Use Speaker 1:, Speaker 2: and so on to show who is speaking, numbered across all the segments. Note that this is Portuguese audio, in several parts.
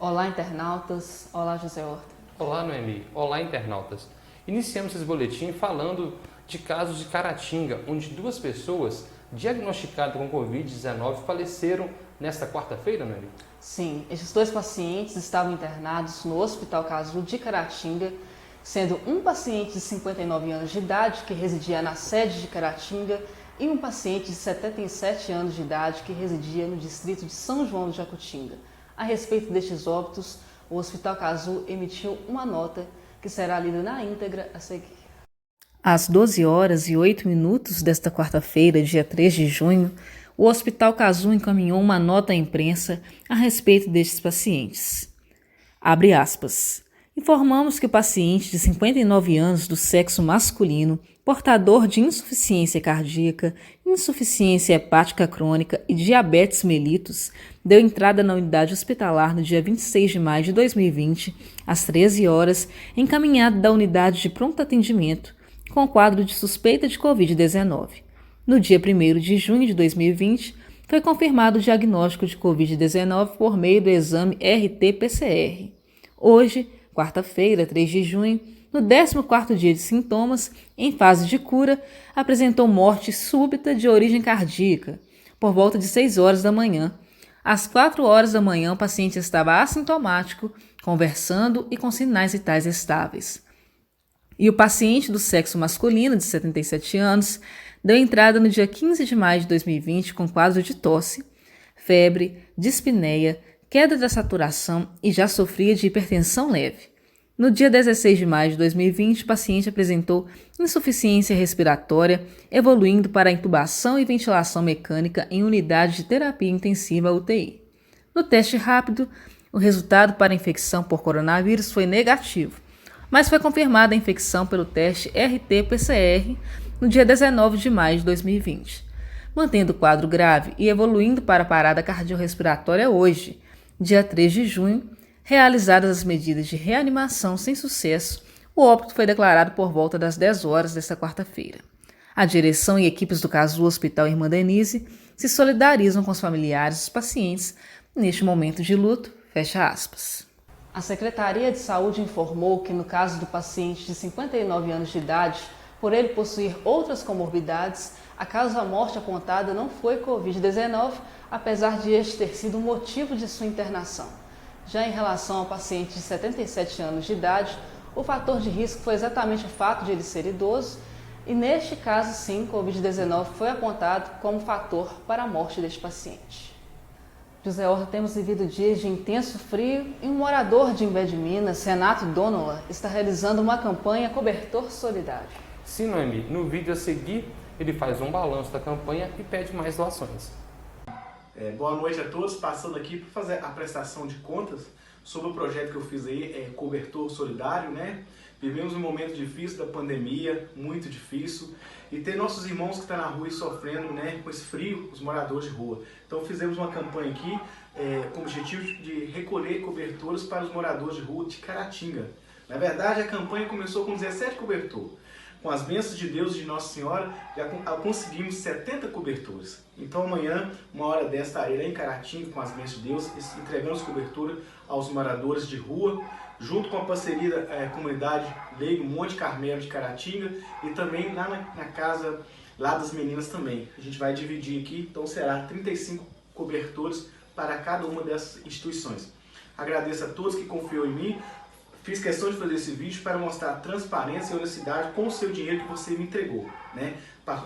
Speaker 1: Olá, internautas. Olá, José Horta.
Speaker 2: Olá, Noemi. Olá, internautas. Iniciamos esse boletim falando de casos de Caratinga, onde 2 pessoas diagnosticadas com Covid-19 faleceram nesta quarta-feira, Noemi?
Speaker 1: Sim, esses 2 pacientes estavam internados no Hospital Casulo de Caratinga, sendo um paciente de 59 anos de idade, que residia na sede de Caratinga, e um paciente de 77 anos de idade, que residia no distrito de São João do Jacutinga. A respeito destes óbitos, o Hospital Casulo emitiu uma nota que será lida na íntegra a seguir. Às 12h08 desta quarta-feira, dia 3 de junho, o Hospital Casulo encaminhou uma nota à imprensa a respeito destes pacientes. Abre aspas. Informamos que o paciente de 59 anos do sexo masculino, portador de insuficiência cardíaca, insuficiência hepática crônica e diabetes mellitus, deu entrada na unidade hospitalar no dia 26 de maio de 2020, às 13 horas, encaminhado da unidade de pronto atendimento, com quadro de suspeita de Covid-19. No dia 1º de junho de 2020, foi confirmado o diagnóstico de Covid-19 por meio do exame RT-PCR. Hoje, quarta-feira, 3 de junho, no 14º dia de sintomas, em fase de cura, apresentou morte súbita de origem cardíaca, por volta de 6 horas da manhã. Às 4 horas da manhã, o paciente estava assintomático, conversando e com sinais vitais estáveis. E o paciente do sexo masculino, de 77 anos, deu entrada no dia 15 de maio de 2020 com quadro de tosse, febre, dispneia, queda da saturação e já sofria de hipertensão leve. No dia 16 de maio de 2020, o paciente apresentou insuficiência respiratória, evoluindo para a intubação e ventilação mecânica em unidade de terapia intensiva UTI. No teste rápido, o resultado para a infecção por coronavírus foi negativo, mas foi confirmada a infecção pelo teste RT-PCR no dia 19 de maio de 2020. Mantendo o quadro grave e evoluindo para a parada cardiorrespiratória hoje, dia 3 de junho, realizadas as medidas de reanimação sem sucesso, o óbito foi declarado por volta das 10 horas desta quarta-feira. A direção e equipes do Casulo Hospital Irmã Denise se solidarizam com os familiares dos pacientes neste momento de luto, fecha aspas. A Secretaria de Saúde informou que no caso do paciente de 59 anos de idade, por ele possuir outras comorbidades, a causa-morte apontada não foi Covid-19, apesar de este ter sido o motivo de sua internação. Já em relação ao paciente de 77 anos de idade, o fator de risco foi exatamente o fato de ele ser idoso e, neste caso, sim, Covid-19 foi apontado como fator para a morte deste paciente. José Horta, temos vivido dias de intenso frio e um morador de Imbé de Minas, Renato Donola, está realizando uma campanha Cobertor Solidário.
Speaker 2: Sim, Noemi. No vídeo a seguir, ele faz um balanço da campanha e pede mais doações.
Speaker 3: Boa noite a todos, passando aqui para fazer a prestação de contas sobre o projeto que eu fiz aí, Cobertor Solidário, né? Vivemos um momento difícil da pandemia, muito difícil, e tem nossos irmãos que estão na rua e sofrendo, né, com esse frio, os moradores de rua. Então fizemos uma campanha aqui com o objetivo de recolher cobertores para os moradores de rua de Caratinga. Na verdade, a campanha começou com 17 cobertores. Com as bênçãos de Deus e de Nossa Senhora, já conseguimos 70 cobertores. Então amanhã, uma hora dessa, estarei lá em Caratinga com as bênçãos de Deus, entregando as coberturas aos moradores de rua, junto com a parceria da comunidade Leigo Monte Carmelo de Caratinga e também lá na casa lá das meninas também. A gente vai dividir aqui, então será 35 cobertores para cada uma dessas instituições. Agradeço a todos que confiam em mim. Fiz questão de fazer esse vídeo para mostrar transparência e honestidade com o seu dinheiro que você me entregou, né?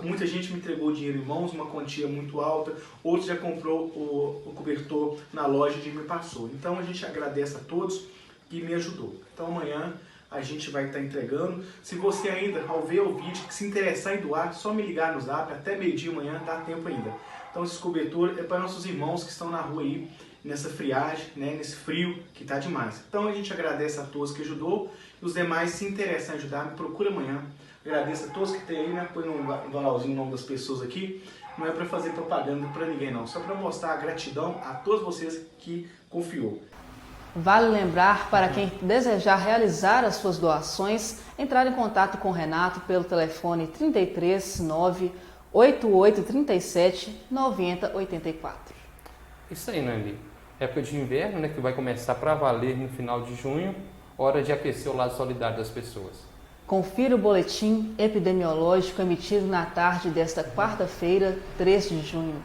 Speaker 3: Muita gente me entregou dinheiro em mãos, uma quantia muito alta, outros já comprou o cobertor na loja e me passou. Então a gente agradece a todos que me ajudou. Então amanhã a gente vai estar entregando. Se você ainda, ao ver o vídeo, se interessar em doar, só me ligar no zap, até meio-dia amanhã, dá tempo ainda. Então esse cobertor é para nossos irmãos que estão na rua aí, nessa friagem, né, nesse frio que tá demais. Então a gente agradece a todos que ajudou e os demais, se interessam em ajudar, me procura amanhã. Agradeço a todos que tem aí, né, põe um valorzinho o nome das pessoas aqui. Não é para fazer propaganda para ninguém não, só para mostrar a gratidão a todos vocês que confiou.
Speaker 1: Vale lembrar, para quem desejar realizar as suas doações, entrar em contato com o Renato pelo telefone 33 9 8837 9084.
Speaker 2: Isso aí, Noemi. época de inverno, né, que vai começar para valer no final de junho, hora de aquecer o lado solidário das pessoas.
Speaker 1: Confira o boletim epidemiológico emitido na tarde desta quarta-feira, 3 de junho.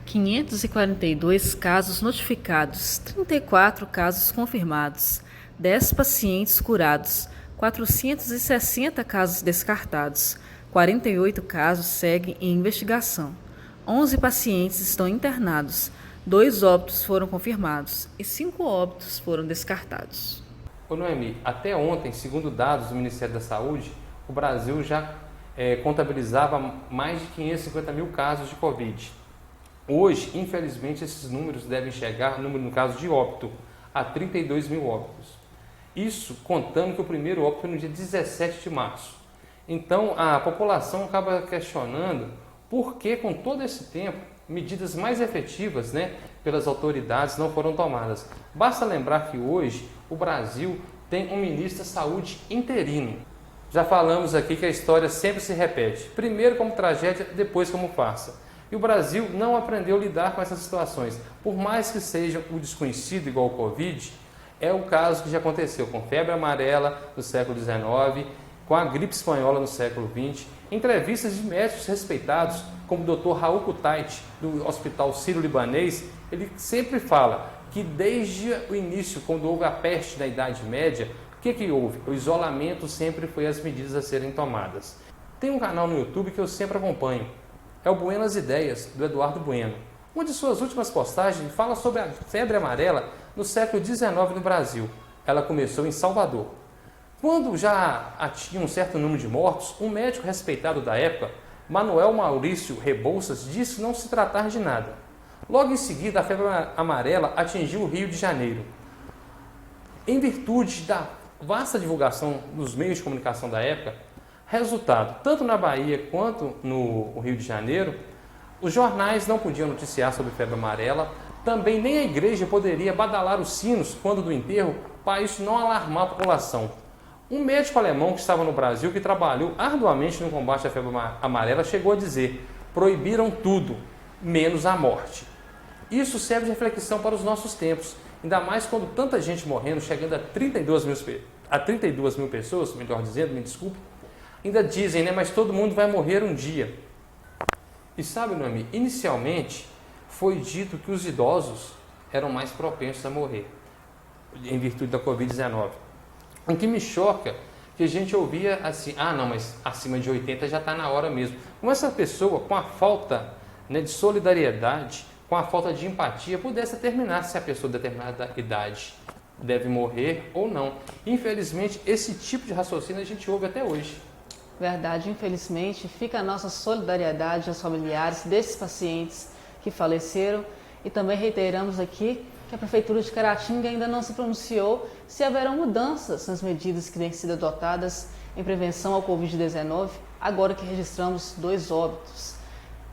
Speaker 1: 542 casos notificados, 34 casos confirmados, 10 pacientes curados, 460 casos descartados, 48 casos seguem em investigação, 11 pacientes estão internados, 2 óbitos foram confirmados e 5 óbitos foram descartados.
Speaker 2: Ô Noemi, até ontem, segundo dados do Ministério da Saúde, o Brasil já contabilizava mais de 550 mil casos de Covid. Hoje, infelizmente, esses números devem chegar, no caso de óbito, a 32 mil óbitos. Isso contando que o primeiro óbito foi no dia 17 de março. Então, a população acaba questionando por que, com todo esse tempo, medidas mais efetivas, pelas autoridades não foram tomadas. Basta lembrar que hoje o Brasil tem um ministro da Saúde interino. Já falamos aqui que a história sempre se repete, primeiro como tragédia, depois como farsa. E o Brasil não aprendeu a lidar com essas situações. Por mais que seja o desconhecido igual o Covid, é o caso que já aconteceu com febre amarela no século XIX, com a gripe espanhola no século XX. Entrevistas de médicos respeitados, como o Dr. Raul Kutaiti, do Hospital Sírio-Libanês, ele sempre fala que desde o início, quando houve a peste na Idade Média, o que houve? O isolamento sempre foi as medidas a serem tomadas. Tem um canal no YouTube que eu sempre acompanho, é o Buenas Ideias, do Eduardo Bueno. Uma de suas últimas postagens fala sobre a febre amarela no século XIX no Brasil. Ela começou em Salvador. Quando já tinha um certo número de mortos, um médico respeitado da época, Manuel Maurício Rebouças, disse não se tratar de nada. Logo em seguida, a febre amarela atingiu o Rio de Janeiro. Em virtude da vasta divulgação nos meios de comunicação da época, resultado, tanto na Bahia quanto no Rio de Janeiro, os jornais não podiam noticiar sobre febre amarela, também nem a igreja poderia badalar os sinos quando do enterro, para isso não alarmar a população. Um médico alemão que estava no Brasil, que trabalhou arduamente no combate à febre amarela, chegou a dizer: proibiram tudo, menos a morte. Isso serve de reflexão para os nossos tempos, ainda mais quando tanta gente morrendo, chegando a 32 mil pessoas, melhor dizendo, me desculpe, ainda dizem, mas todo mundo vai morrer um dia. E sabe, Noemi, inicialmente foi dito que os idosos eram mais propensos a morrer, em virtude da Covid-19. O que me choca que a gente ouvia assim, não, mas acima de 80 já está na hora mesmo. Como essa pessoa, com a falta de solidariedade, com a falta de empatia, pudesse determinar se a pessoa de determinada idade deve morrer ou não. Infelizmente, esse tipo de raciocínio a gente ouve até hoje.
Speaker 1: Verdade, infelizmente, fica a nossa solidariedade aos familiares desses pacientes que faleceram e também reiteramos aqui que a Prefeitura de Caratinga ainda não se pronunciou se haverão mudanças nas medidas que têm sido adotadas em prevenção ao Covid-19, agora que registramos 2 óbitos.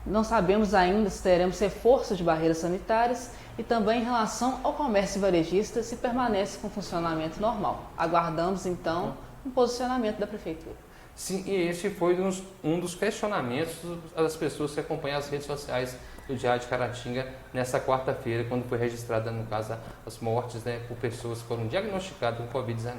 Speaker 1: Não sabemos ainda se teremos reforço de barreiras sanitárias e também em relação ao comércio varejista se permanece com funcionamento normal. Aguardamos, então, um posicionamento da Prefeitura.
Speaker 2: Sim, e esse foi um dos questionamentos das pessoas que acompanham as redes sociais do Diário de Caratinga nessa quarta-feira, quando foi registrada, no caso, as mortes por pessoas que foram diagnosticadas com Covid-19.